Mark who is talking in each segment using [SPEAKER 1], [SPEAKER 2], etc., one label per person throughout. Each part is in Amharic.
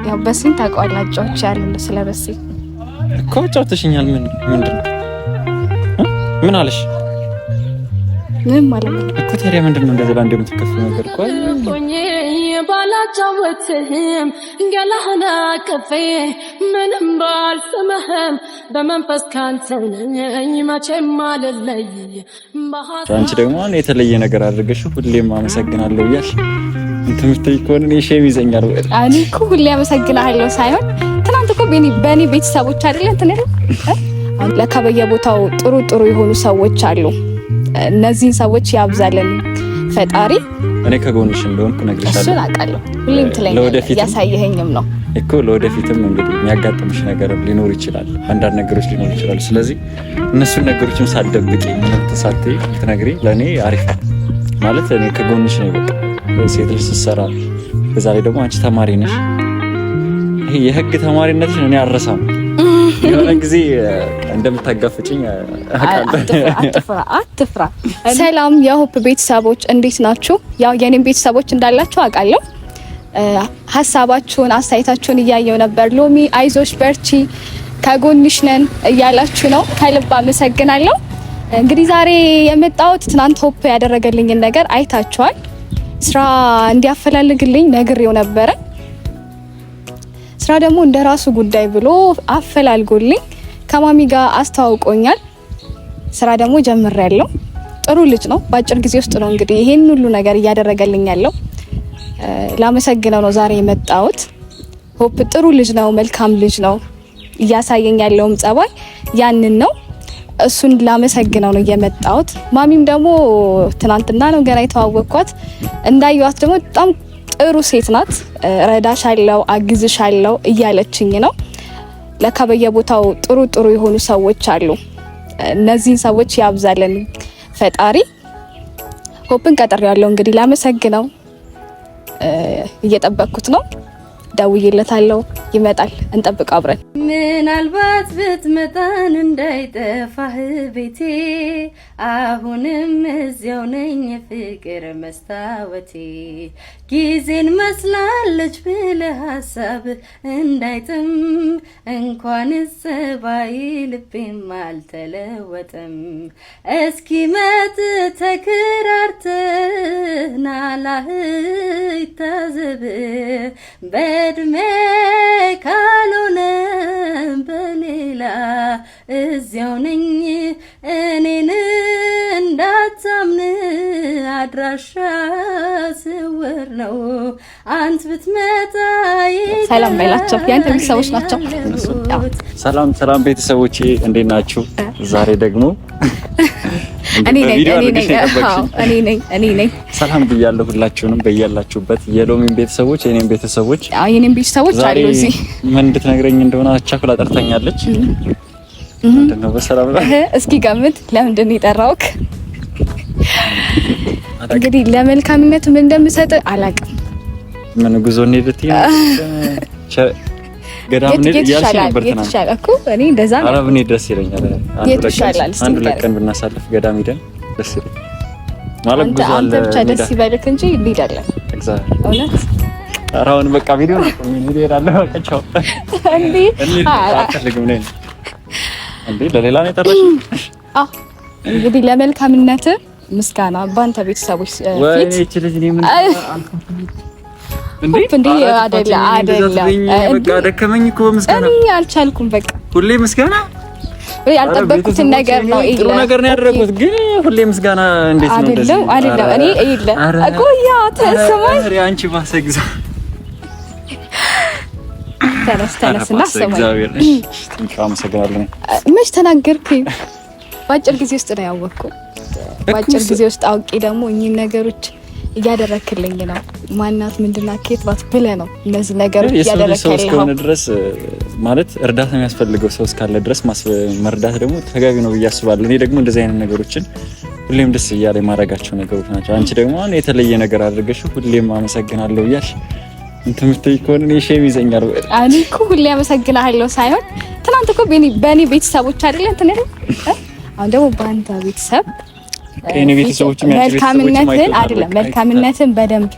[SPEAKER 1] ያው በስንት ታውቃላችሁ ያለው ስለበሲ
[SPEAKER 2] እኮ ጫውተሽኛል። ምንድነው? ምን አለሽ?
[SPEAKER 1] ምን ማለት ነው
[SPEAKER 2] እኮ ታዲያ ምንድነው እንደዚህ ላይ እንደምትከፍ ነገር እኮ
[SPEAKER 3] ቆኝ ባላጫወትህም ገላህና ከፌ ምንም ባልሰማህም በመንፈስ ካንተ ነኝ መቼም አልለይ።
[SPEAKER 2] አንቺ ደግሞ የተለየ ነገር አድርገሽው ሁሌም አመሰግናለሁ እያልሽ ትምህርት ይኮን እኔ ሼም ይዘኛል ወይ?
[SPEAKER 1] እኔ እኮ ሁሌ አመሰግናለሁ ሳይሆን ትናንት እኮ በኔ ቤተሰቦች አይደለም ተነረ ለካ በየቦታው ጥሩ የሆኑ ሰዎች አሉ። እነዚህን ሰዎች ያብዛልን ፈጣሪ።
[SPEAKER 2] እኔ ከጎንሽ እንደሆንኩ ነግሬሻለሁ።
[SPEAKER 1] እሱን አውቃለሁ። ሁሌም ትለኛለህ ያሳየኸኝም ነው
[SPEAKER 2] እኮ። ለወደፊትም እንግዲህ የሚያጋጥምሽ ነገር ሊኖር ይችላል፣ አንዳንድ ነገሮች ሊኖር ይችላል። ስለዚህ እነሱን ነገሮችም ሳትደብቂ ምንም ተሳትይ ብትነግሪ ለኔ አሪፍ ነው ማለት። እኔ ከጎንሽ ነኝ በቃ። ሴት ልጅ ስትሰራ በዛ ላይ ደግሞ አንቺ ተማሪ ነሽ። ይሄ የህግ ተማሪነትሽን እኔ አልረሳም። የሆነ ጊዜ እንደምታጋፍጭኝ
[SPEAKER 1] አትፍራ። ሰላም የሆፕ ቤተሰቦች እንዴት ናችሁ? ያው የኔም ቤተሰቦች እንዳላችሁ አውቃለሁ። ሀሳባችሁን አስተያየታችሁን እያየው ነበር። ሎሚ አይዞሽ በርቺ ከጎንሽ ነን እያላችሁ ነው። ከልብ አመሰግናለሁ። እንግዲህ ዛሬ የመጣሁት ትናንት ሆፕ ያደረገልኝን ነገር አይታችኋል። ስራ እንዲያፈላልግልኝ ነግሬው ነበረ። ስራ ደግሞ እንደራሱ ጉዳይ ብሎ አፈላልጎልኝ ከማሚ ጋር አስተዋውቆኛል። ስራ ደግሞ ጀምሬያለሁ። ጥሩ ልጅ ነው። በአጭር ጊዜ ውስጥ ነው እንግዲህ ይሄን ሁሉ ነገር እያደረገልኝ ያለው። ላመሰግነው ነው ዛሬ የመጣሁት። ሆፕ ጥሩ ልጅ ነው፣ መልካም ልጅ ነው። እያሳየኝ ያለውም ጸባይ ያንን ነው። እሱን ላመሰግነው ነው የመጣሁት። ማሚም ደግሞ ትናንትና ነው ገና የተዋወቅኳት። እንዳዩዋት ደግሞ በጣም ጥሩ ሴት ናት። ረዳሻለሁ፣ አግዝሻለሁ እያለችኝ ነው። ለካ በየቦታው ጥሩ የሆኑ ሰዎች አሉ። እነዚህን ሰዎች ያብዛልን ፈጣሪ። ሆፕን ቀጥሬያለሁ እንግዲህ ላመሰግነው እየጠበቅኩት ነው። ደውዬለታለሁ፣ ይመጣል። እንጠብቅ አብረን።
[SPEAKER 3] ምናልባት ብትመጣን እንዳይጠፋህ ቤቴ፣ አሁንም እዚያው ነኝ የፍቅር መስታወቴ። ጊዜን መስላለች ብለህ ሀሳብ እንዳይጥም፣ እንኳን ጸባይ ልቤም አልተለወጠም። እስኪ መጥ ተከራርተህ ናላህ ይታዘብ በእድሜ ካልሆነ በሌላ እዚያው ነኝ እኔን እንዳታምን አድራሻ ስውር ነው አንተ ብትመጣ።
[SPEAKER 1] ሰላም በላቸው ያንተ ቤተሰቦች ናቸው።
[SPEAKER 2] ሰላም ቤተሰቦቼ እንዴት ናችሁ? ዛሬ ደግሞ እኔ ነኝ ሰላም ብያለሁ ሁላችሁንም በያላችሁበት የሎሚን ቤተሰቦች የኔም ቤተሰቦች
[SPEAKER 1] አሉ። እዚህ
[SPEAKER 2] ምን እንድትነግረኝ እንደሆነ አቻኩላ ጠርተኛለች። ምንድነው በሰላም ነው?
[SPEAKER 1] እስኪ ገምት። ለምንድን ነው የጠራውክ? እንግዲህ ለመልካምነት ምን እንደምሰጥ አላውቅም።
[SPEAKER 2] ምን ጉዞ እንሄድት ገዳም ነው
[SPEAKER 1] የተሻለ እኮ እኔ እንደዛ ነው።
[SPEAKER 2] አረብ እኔ ደስ ይለኛል። አንድ ለቀን ብናሳልፍ ገዳም ሄደን ደስ ይለኛል ማለት ጉዞ አለ።
[SPEAKER 1] አንተ ብቻ ደስ ይበልክ እንጂ እንሄዳለን።
[SPEAKER 2] እግዚአብሔር
[SPEAKER 1] እውነት
[SPEAKER 2] አራውን በቃ ቪዲዮ ነው እንሄዳለን። በቃ ቻው
[SPEAKER 1] እንዴ
[SPEAKER 2] አልፈልግም ነኝ እንዴ ለሌላ ነው የጠራሽ?
[SPEAKER 1] እንግዲህ ለመልካምነት ምስጋና ባንተ ቤተሰቦች ፊት
[SPEAKER 2] ወይኔ እቺ ልጅ እኔ ምን
[SPEAKER 1] እንዴ አይደለም
[SPEAKER 2] በቃ ደከመኝ እኮ ምስጋና
[SPEAKER 1] እኔ አልቻልኩም። በቃ
[SPEAKER 2] ሁሌ ምስጋና
[SPEAKER 1] ወይ ያልጠበቅኩትን ነገር ነው።
[SPEAKER 2] ጥሩ ነገር ነው ያደረኩት፣ ግን ሁሌ ምስጋና እንዴት ነው እንደዚህ?
[SPEAKER 1] አይደለም እኔ ይለ አቆያ ተሰማኝ
[SPEAKER 2] አንቺ ባሰግዛ
[SPEAKER 1] ተነስተነስና ሰማኝ።
[SPEAKER 2] እግዚአብሔር ትንሽ አመሰግናለሁ።
[SPEAKER 1] መች ተናገርኩኝ? በአጭር ጊዜ ውስጥ ነው ያወቅኩት። በአጭር ጊዜ ውስጥ አውቄ ደግሞ እኚህ ነገሮች እያደረክልኝ ነው። ማናት ምንድናት ከየት ብለህ ነው እነዚህ ነገሮች እያደረክልኝ ነው
[SPEAKER 2] ድረስ ማለት እርዳታ የሚያስፈልገው ሰው እስካለ ድረስ መርዳት ደግሞ ተገቢ ነው ብዬ አስባለሁ። እኔ ደግሞ እንደዚህ አይነት ነገሮችን ሁሌም ደስ እያለኝ ማድረጋቸው ነገሮች ናቸው። አንቺ ደግሞ አሁን የተለየ ነገር አድርገሽው ሁሌም አመሰግናለሁ እያልሽ ትምህርት ይኮን እኔ ሼም ይዘኛል ወይ?
[SPEAKER 1] እኔ እኮ ሁሌ አመሰግናለሁ ሳይሆን ትናንት እኮ በኔ ቤተሰቦች አይደለም ተነረ አሁን ደግሞ በአንተ ቤተሰብ
[SPEAKER 2] ከኔ ቤተሰቦች
[SPEAKER 1] መልካምነትን አይደለም መልካምነትን በደንብ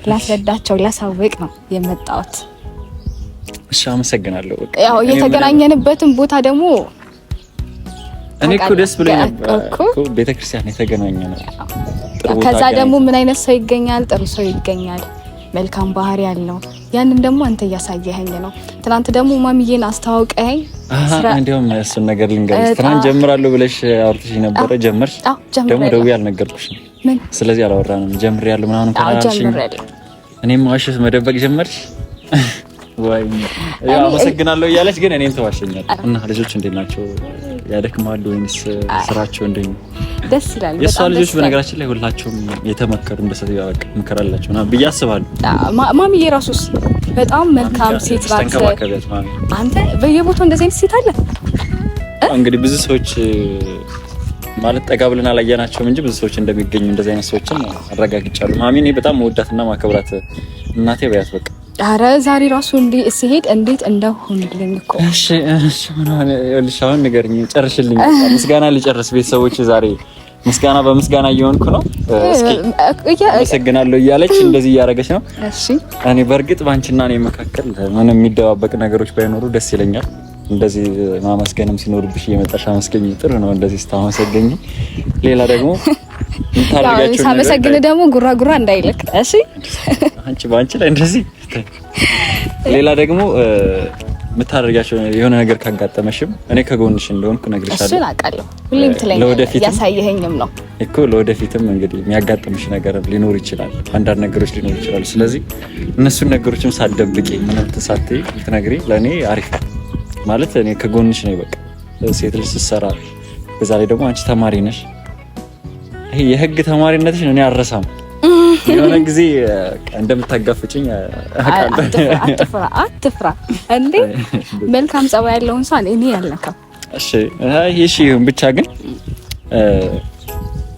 [SPEAKER 1] ላስረዳቸው ላሳውቅ ነው የመጣሁት።
[SPEAKER 2] እሺ አመሰግናለሁ። በቃ
[SPEAKER 1] ያው የተገናኘንበትን ቦታ ደግሞ
[SPEAKER 2] እኔ እኮ ደስ ብሎኝ ነበር እኮ ቤተክርስቲያን የተገናኘነው።
[SPEAKER 1] ከዛ ደግሞ ምን አይነት ሰው ይገኛል? ጥሩ ሰው ይገኛል፣ መልካም ባህሪ ያለው። ያንን ደግሞ አንተ እያሳየኸኝ ነው። ትናንት ደግሞ ማሚዬን አስተዋውቀኸኝ
[SPEAKER 2] እንደውም እሱን ነገር ልንገርሽ። ትናንት ጀምራለሁ ብለሽ አውርተሽ ነበረ። ጀመርሽ? ደግሞ ደውዬ አልነገርኩሽም። ስለዚህ አላወራንም። ጀምሬያለሁ ምናምን ካላልሽኝ እኔም ዋሽስ መደበቅ ጀመርሽ ወይ? ያው አመሰግናለሁ እያለች ግን እኔን ተዋሸኛለች። እና ልጆች እንዴት ናቸው? ያደክማሉ ወይንስ ስራቸው እንዴት ነው?
[SPEAKER 1] ደስ ይላል።
[SPEAKER 2] የሷ ልጆች በነገራችን ላይ ሁላቸውም የተመከሩ እንደሰት ያወቅ ምከራላችሁ እና ብዬ አስባለሁ።
[SPEAKER 1] ማሚዬ ራሱስ በጣም መልካም ሴት ናት። አንተ በየቦታው እንደዚህ አይነት ሴት አለ?
[SPEAKER 2] እንግዲህ ብዙ ሰዎች ማለት ጠጋ ብለን አላየናቸውም እንጂ ብዙ ሰዎች እንደሚገኙ እንደዚህ አይነት ሰዎችን አረጋግጫለሁ። ማሚ እኔ በጣም መወዳትና ማከብራት እናቴ በያት በቃ። ኧረ ዛሬ ራሱ እንዴት እንዴት እንደሆንልኝ እኮ። እሺ ምን ይኸውልሽ፣ አሁን ንገሪኝ፣ ጨርሽልኝ። ምስጋና ልጨርስ። ቤተሰቦች ዛሬ ምስጋና በምስጋና እየሆንኩ ነው። እስኪ አመሰግናለሁ እያለች እንደዚህ እያደረገች ነው። እሺ እኔ በእርግጥ ባንቺና እኔ መካከል ምንም የሚደባበቅ ነገሮች ባይኖሩ ደስ ይለኛል። እንደዚህ ማመስገንም ሲኖርብሽ እየመጣሽ አመስገኝ። ጥሩ ነው እንደዚህ ስታመሰገኝ። ሌላ ደግሞ እንታረጋችሁ
[SPEAKER 1] ሳመሰግን ደግሞ ጉራጉራ እንዳይልክ እሺ።
[SPEAKER 2] አንቺ ባንቺ ላይ እንደዚህ ሌላ ደግሞ የምታደርጋቸው የሆነ ነገር ካጋጠመሽም እኔ ከጎንሽ እንደሆንኩ ነግርሻለሁ።
[SPEAKER 1] እሱን አውቃለሁ። ሁሌም ትለኛለህ፣ ያሳየኸኝም ነው
[SPEAKER 2] እኮ። ለወደፊትም እንግዲህ የሚያጋጥምሽ ነገር ሊኖር ይችላል፣ አንዳንድ ነገሮች ሊኖር ይችላሉ። ስለዚህ እነሱን ነገሮችም ሳትደብቂ ምንም ሳትይ ብትነግሪ ለእኔ አሪፍ ማለት እኔ ከጎንሽ ነኝ። በቃ ሴት ልጅ ስትሰራ፣ በዛ ላይ ደግሞ አንቺ ተማሪ ነሽ። ይሄ የህግ ተማሪነትሽን እኔ አልረሳም። የሆነ ጊዜ እንደምታጋፍጭኝ
[SPEAKER 1] አትፍራ እንዴ! መልካም ጸባይ ያለውን ሰው እኔ ያልነካም።
[SPEAKER 2] እሺ ብቻ ግን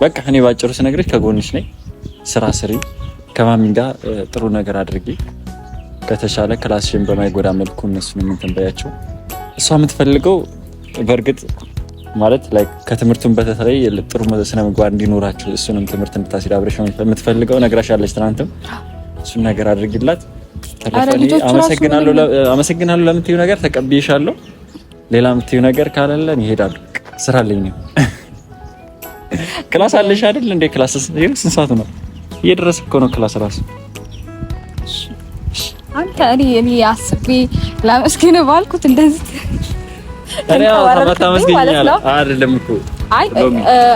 [SPEAKER 2] በቃ እኔ ባጭሩ ስነግርሽ ከጎንሽ ነኝ። ስራ ስሪ፣ ከማሚ ጋር ጥሩ ነገር አድርጊ። ከተሻለ ክላስሽን በማይጎዳ መልኩ እነሱን የምትንበያቸው። እሷ የምትፈልገው በእርግጥ ማለት ላይ ከትምህርቱም በተለይ ጥሩ ስነ ምግባር እንዲኖራችሁ እሱንም ትምህርት እንድታስይድ አብረሽ ነው የምትፈልገው። ነግራሻለች ትናንትም። እሱን ነገር አድርጊላት። ተረፈኒ አመሰግናለሁ ለምትዩ ነገር ተቀብዬሻለሁ። ሌላ የምትዩ ነገር ካለለ ይሄዳሉ። ስራ አለኝ ነው። ክላስ አለሽ አይደል እንዴ? ክላስ ስንት ሰዓት ነው? እየደረስክ እኮ ነው ክላስ ራሱ።
[SPEAKER 1] አንተ እኔ አስቤ ላመስግን ባልኩት እንደዚህ
[SPEAKER 2] አይደለም እኮ።
[SPEAKER 1] አይ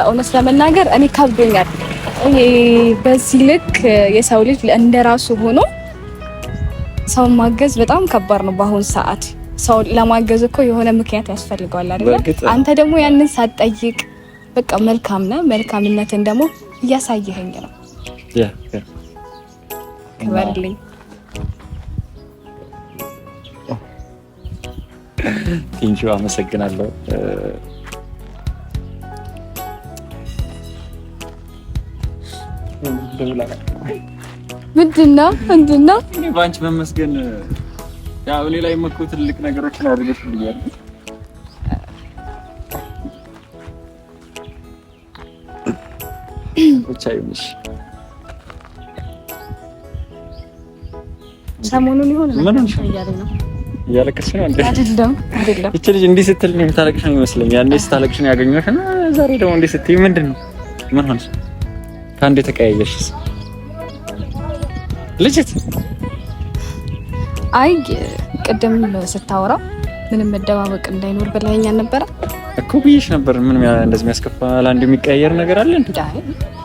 [SPEAKER 1] እውነት ለመናገር እኔ ከብዶኛል። በዚህ ልክ የሰው ልጅ እንደራሱ ሆኖ ሰው ማገዝ በጣም ከባድ ነው በአሁን ሰዓት። ሰው ለማገዝ እኮ የሆነ ምክንያት ያስፈልገዋል አይደል? አንተ ደግሞ ያንን ሳትጠይቅ በቃ መልካም ነህ። መልካምነትን ደግሞ እያሳየኸኝ ነው። ክበርልኝ።
[SPEAKER 2] ቴንኪው፣ አመሰግናለሁ።
[SPEAKER 1] ምንድን ነው
[SPEAKER 2] እኔ ባንቺ መመስገን ያው እኔ ላይ መኮ ትልቅ ነገሮችን አድርገሽልኛል። ብቻ ይሁንሽ።
[SPEAKER 1] ሰሞኑን ይሆን
[SPEAKER 2] ምን
[SPEAKER 1] እያለኝ ነው?
[SPEAKER 2] እያለቀስሽ ነው እንዴ?
[SPEAKER 1] አይደለም።
[SPEAKER 2] እቺ ልጅ እንዲህ ስትል ነው የምታለቅሽ ነው ይመስለኛል። ያኔ ስታለቅሽ ነው ያገኘሁሽ እና ዛሬ ደግሞ እንዲህ ስትይ ምንድን ነው? ምን ሆነሽ? ከአንዴ ተቀያየሽስ? ልጅት
[SPEAKER 1] አይ ቅድም ስታወራ ምንም መደባበቅ እንዳይኖር ብለኸኝ አልነበረ
[SPEAKER 2] እኮ? ብዬሽ ነበር። ምንም እንደዚህ የሚያስከፋ ለአንድ የሚቀያየር ነገር አለ እንዴ?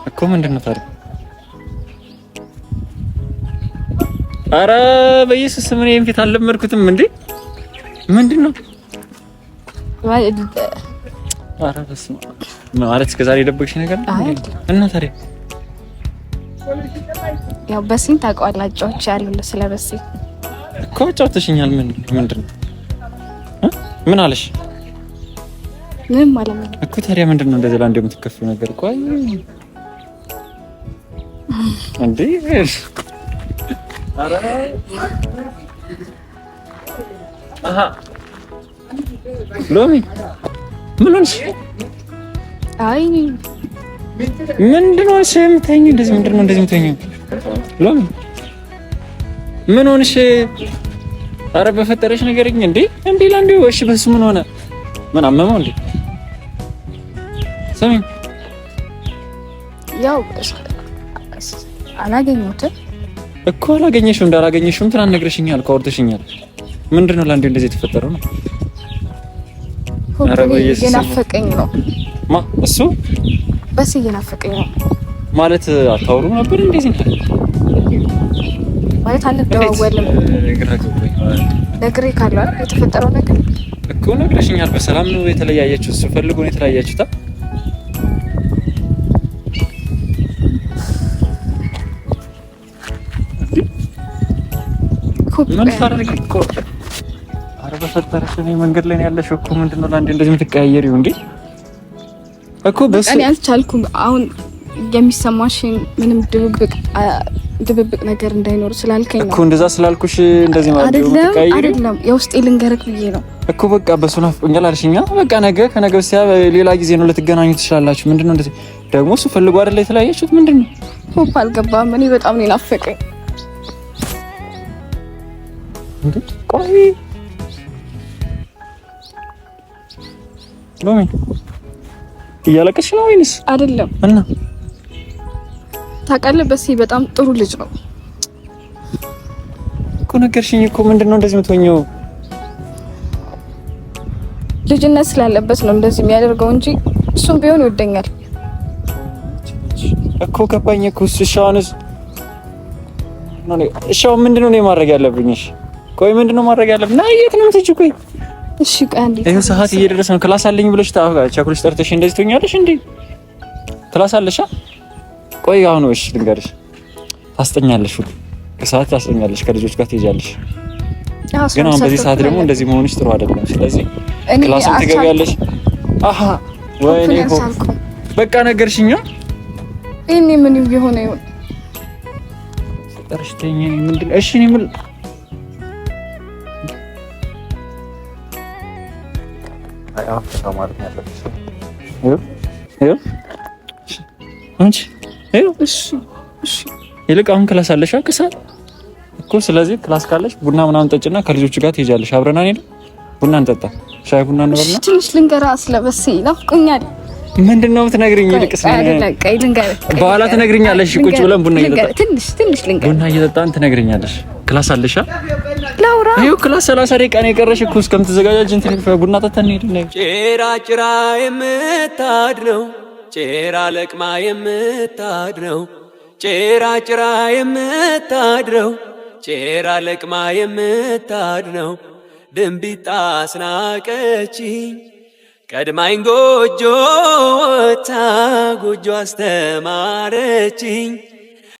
[SPEAKER 2] እኮ ምንድን ነው ታዲያ? አረ በኢየሱስ ምን ይሄን ፊት አልለመድኩትም እንዴ? ምንድነው? አረ በስመ አብ ማለት እስከዛሬ የደበቅሽ ነገር እና ታዲያ
[SPEAKER 1] ያው በሲን ታውቀዋለህ፣ አጫዎች ያሉት ስለበሲ
[SPEAKER 2] እኮ ጫውተሽኛል። ምንድነው? ምን አለሽ?
[SPEAKER 1] ምንም ማለት ነው
[SPEAKER 2] እኮ። ታዲያ ምንድነው እንደዚህ ላይ እንደምትከፊው ነገር? ቆይ እንዴ አረ አሃ ሎሚ ምን ሆነሽ?
[SPEAKER 1] አይ
[SPEAKER 2] ምንድነው የምትተኝ? እንደዚህ ምንድነው እንደዚህ የምትተኝ? ሎሚ ምን ሆነሽ? ኧረ በፈጠረሽ ንገሪኝ እንዴ ላንዴ እሺ በሱ ምን ሆነ ምን አመመው እንዴ ስሚ
[SPEAKER 1] ያው አላገኘሁትም
[SPEAKER 2] እኮ አላገኘሽው እንዳላገኘሽው እንትን ነግረሽኛል ከወርተሽኛል ምንድነው ላንዴ እንደዚህ የተፈጠረው ነው
[SPEAKER 1] ኧረ በኢየሱስ የናፈቀኝ ነው እሱ በስ እየናፈቀኝ ነው ማለት
[SPEAKER 2] አታወሩ ነበር እንደዚህ ነው
[SPEAKER 1] ማለት አንደዋወልም ነግሬ ካለ የተፈጠረው ነገር
[SPEAKER 2] እኮ ነግረሽኛል በሰላም ነው የተለያያችሁ እሱ ፈልጎ ነው የተለያያችሁታ ምን ታረጋግ እኮ ኧረ በፈጠረሽ እኔ መንገድ ላይ ነው ያለሽው እኮ ምንድነው ላንዴ እንደዚህ የምትቀያየሪው እንዴ እኮ በስ
[SPEAKER 1] እኔ አልቻልኩም አሁን የሚሰማሽን ምንም ድብብቅ ነገር እንዳይኖር ስላልከኝ ነው
[SPEAKER 2] እኮ እንደዛ ስላልኩሽ እንደዚህ ማለት ነው
[SPEAKER 1] አይደለም የውስጤ ልንገርክ ብዬ ነው
[SPEAKER 2] እኮ በቃ በሱ ናፍቆኛል አልሽኛ በቃ ነገ ከነገ በስቲያ ሌላ ጊዜ ነው ልትገናኙ ትችላላችሁ ምንድነው እንደዚህ ደግሞ እሱ ፈልጎ አይደል የተለያያችሁት ምንድነው
[SPEAKER 1] ሆፕ አልገባም እኔ በጣም ነው ናፈቀኝ
[SPEAKER 2] እንዴ ቆይ ሎሚ እያለቀሽ ነው ወይንስ
[SPEAKER 1] አይደለም
[SPEAKER 2] እና
[SPEAKER 1] ታውቃለህ በሲ በጣም ጥሩ ልጅ ነው
[SPEAKER 2] እኮ ነገርሽኝ እኮ ምንድነው እንደዚህ የምትሆኚው
[SPEAKER 1] ልጅነት ስላለበት ነው እንደዚህ የሚያደርገው እንጂ እሱም ቢሆን ይወደኛል
[SPEAKER 2] እኮ ገባኝ እኮ እሺ አሁን ምንድነው ነው ማድረግ ያለብኝ እሺ ቆይ ምንድነው ማድረግ ያለብኝ ና የት ነው የምትሄጂው ቆይ
[SPEAKER 1] እሺ ቆይ አንዴ
[SPEAKER 2] ይሄው ሰዓት እየደረሰ ነው ክላስ አለኝ ብለሽ ቸኩለሽ ጠርተሽ እንደዚህ ትሆኛለሽ እንዴ ክላስ አለሽ ቆይ አሁን እሺ ልንገርሽ ታስጠኛለሽ ከሰዓት ታስጠኛለሽ ከልጆች ጋር ትሄጃለሽ ግን አሁን በዚህ ሰዓት ደግሞ እንደዚህ መሆንሽ ጥሩ አይደለም ስለዚህ ክላስም ትገቢያለሽ አሃ ወይኔ በቃ ነገርሽኛ
[SPEAKER 1] እኔ ምን ይሆነ ይሁን
[SPEAKER 2] ጠርሽተኝ ምንድነው እሺ እኔ ምን አዎ ተማርኩ ያለሽ አንቺ እሺ ይልቅ አሁን ክላስ አለሽ ከሰዓት እኮ ስለዚህ ክላስ ካለሽ ቡና ምናምን ጠጭና ከልጆቹ ጋር ትሄጃለሽ አብረን አንሄድ ቡና እንጠጣ ሻይ ቡና እንበልና
[SPEAKER 1] ትንሽ ልንገራ ስለበሰ ናፍቆኛል
[SPEAKER 2] ምንድነው የምትነግሪኝ ይልቅስ
[SPEAKER 1] አይደለም ቀይ ልንገራ
[SPEAKER 2] በኋላ ትነግሪኛለሽ ቁጭ ብለን ቡና እየጠጣ
[SPEAKER 1] ትንሽ ልንገራ
[SPEAKER 2] ቡና እየጠጣን ትነግሪኛለሽ ክላስ አለሽ
[SPEAKER 1] ላውራ
[SPEAKER 2] ይኸው ክላስ 30 ደቂቃ ነው የቀረሽ እኮ እስከምትዘጋጃጅ እንትን ቡና ጠጥተን እንሂድ ነው
[SPEAKER 4] ጭራ የምታድነው ጭራ ለቅማ የምታድነው ጭራ የምታድነው ጭራ ለቅማ የምታድነው ድንቢጥ አስናቀችኝ ቀድማኝ ጎጆ አስተማረችኝ